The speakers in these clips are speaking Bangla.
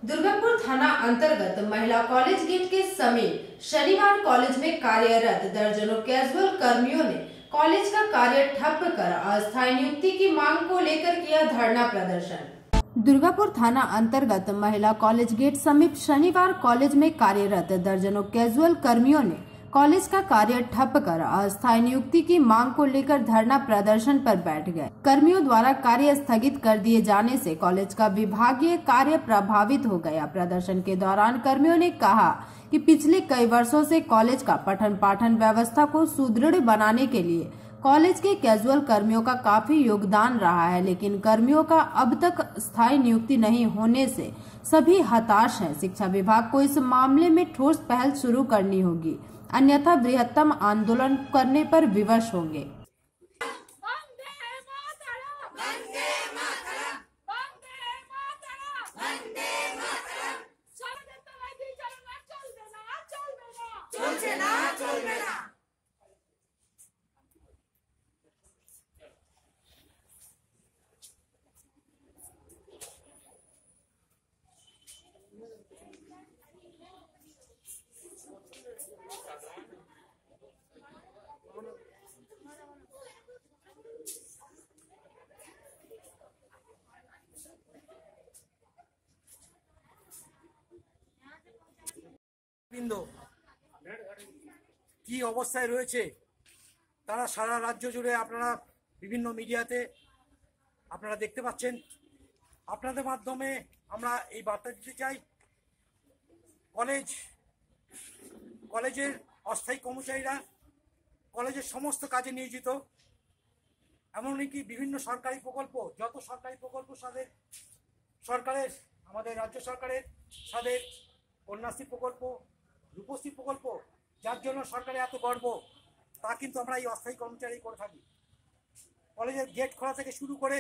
दुर्गापुर थाना अंतर्गत महिला कॉलेज गेट के समीप शनिवार कॉलेज में कार्यरत दर्जनों कैजुअल कर्मियों ने कॉलेज का कार्य ठप कर अस्थायी नियुक्ति की मांग को लेकर किया धरना प्रदर्शन। दुर्गापुर थाना अंतर्गत महिला कॉलेज गेट समीप शनिवार कॉलेज में कार्यरत दर्जनों कैजुअल कर्मियों ने कॉलेज का कार्य ठप कर अस्थायी नियुक्ति की मांग को लेकर धरना प्रदर्शन पर बैठ गए। कर्मियों द्वारा कार्य स्थगित कर दिए जाने से कॉलेज का विभागीय कार्य प्रभावित हो गया। प्रदर्शन के दौरान कर्मियों ने कहा कि पिछले कई वर्षों से कॉलेज का पठन पाठन व्यवस्था को सुदृढ़ बनाने के लिए कॉलेज के कैजुअल कर्मियों का काफी योगदान रहा है, लेकिन कर्मियों का अब तक स्थायी नियुक्ति नहीं होने से सभी हताश हैं। शिक्षा विभाग को इस मामले में ठोस पहल शुरू करनी होगी, अन्यथा बृहत्तम आंदोलन करने पर विवश होंगे। কি অবস্থায় রয়েছে তারা সারা রাজ্য জুড়ে আপনারা বিভিন্ন মিডিয়াতে আপনারা দেখতে পাচ্ছেন। আপনাদের মাধ্যমে আমরা এই বার্তা দিতে চাই, কলেজের অস্থায়ী কর্মচারীরা কলেজের সমস্ত কাজে নিয়োজিত, এমনকি বিভিন্ন সরকারি প্রকল্প, যত সরকারি প্রকল্প সরকারের আমাদের রাজ্য সরকারের তাদের কন্যাশ্রী প্রকল্প, রূপশ্রী প্রকল্প, যার জন্য সরকারের এত গর্ব, তা কিন্তু আমরা এই অস্থায়ী কর্মচারী করে থাকি। কলেজের গেট খোলা থেকে শুরু করে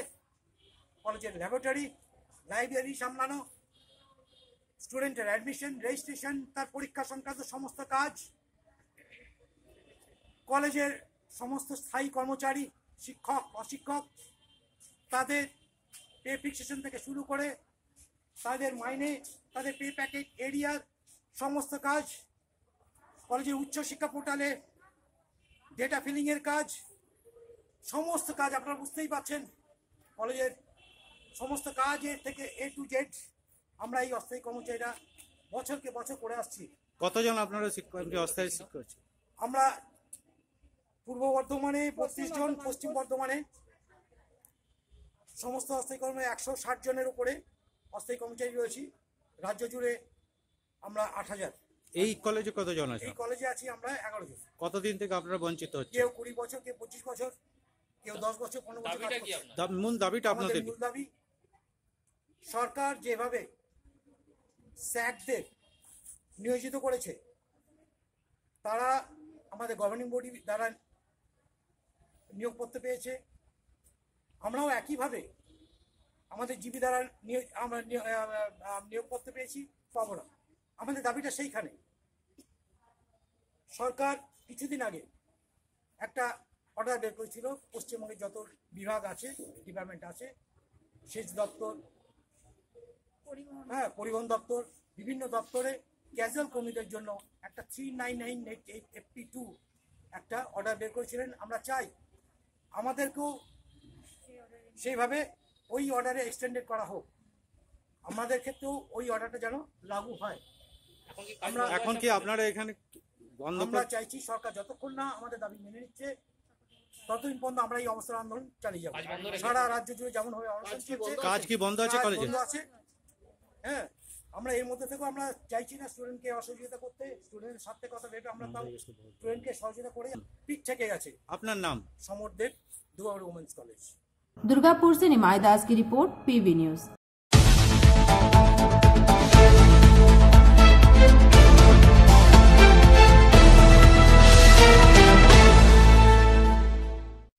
কলেজের ল্যাবরেটরি, লাইব্রেরি সামলানো, স্টুডেন্টের অ্যাডমিশন, রেজিস্ট্রেশন, তার পরীক্ষা সংক্রান্ত সমস্ত কাজ, কলেজের সমস্ত স্থায়ী কর্মচারী, শিক্ষক, অশিক্ষক, তাদের পে ফিক্সেশন থেকে শুরু করে তাদের মাইনে, তাদের পে প্যাকেট, এরিয়ার সমস্ত কাজ, কলেজের উচ্চশিক্ষা পোর্টালে ডেটা ফিলিংয়ের কাজ, সমস্ত কাজ আপনারা বুঝতেই পাচ্ছেন। কলেজের সমস্ত কাজের থেকে A to Z আমরা এই অস্থায়ী কর্মচারীরা বছরকে বছর করে আসছি। কতজন আপনারা অস্থায়ী শিক্ষক? আমরা পূর্ব বর্ধমানে 32 জন, পশ্চিম বর্ধমানে সমস্ত অস্থায়ী কর্মী 160 জনের উপরে অস্থায়ী কর্মচারী রয়েছি। রাজ্য জুড়ে আমরা 8000। এই কলেজে কতজন আছে? এই কলেজে আছি আমরা 11 জন। কতদিন থেকে আপনারা বঞ্চিত হচ্ছে? কেউ 20 বছর, কেউ 25 বছর, কেউ 10 বছর, 15 বছর। মূল দাবিটা আপনাদের? মূল দাবি, সরকার যেভাবে স্যাকদের নিয়োজিত করেছে, তারা আমাদের গভর্নিং বডি দ্বারা নিয়োগপত্র পেয়েছে, আমরাও একইভাবে আমাদের জিবি দ্বারা নিয়োগপত্র পেয়েছি, পাবো না। আমাদের দাবিটা সেইখানে। সরকার কিছুদিন আগে একটা অর্ডার বের করেছিল, পশ্চিমবঙ্গের যত বিভাগ আছে, ডিপার্টমেন্ট আছে, সেচ দপ্তর, পরিবহন দপ্তর, বিভিন্ন দপ্তরে ক্যাজুয়াল কর্মীদের জন্য একটা 399 FP2 একটা অর্ডার বের করেছিলেন। আমরা চাই আমাদেরকেও সেইভাবে ওই অর্ডারে এক্সটেন্ডেড করা হোক, আমাদের ক্ষেত্রেও ওই অর্ডারটা যেন লাগু হয়। এখন কি আপনারা এখানে আমরা চাইছি সরকার যতক্ষণ না আমাদের দাবি মেনে নিচ্ছে, ততদিন পর্যন্ত আমরা এই অবস্থার আন্দোলন চালিয়ে যাবো। সারা রাজ্য জুড়ে যেমন হবে কাজ কি বন্ধ আছে? কলেজে হ্যাঁ, আমরা এর মধ্যে থেকে আমরা চাইছি না স্টুডেন্টকে অসহযোগিতা করতে, স্টুডেন্টের সাথে কথা ভেবে আমরা তাও স্টুডেন্টকে সহযোগিতা করে পিঠ থেকে গেছে। আপনার নাম? সমর দেব, দুর্গাপুর ওমেন্স কলেজ। दुर्गापुर से निमाई दास की रिपोर्ट, PV न्यूज।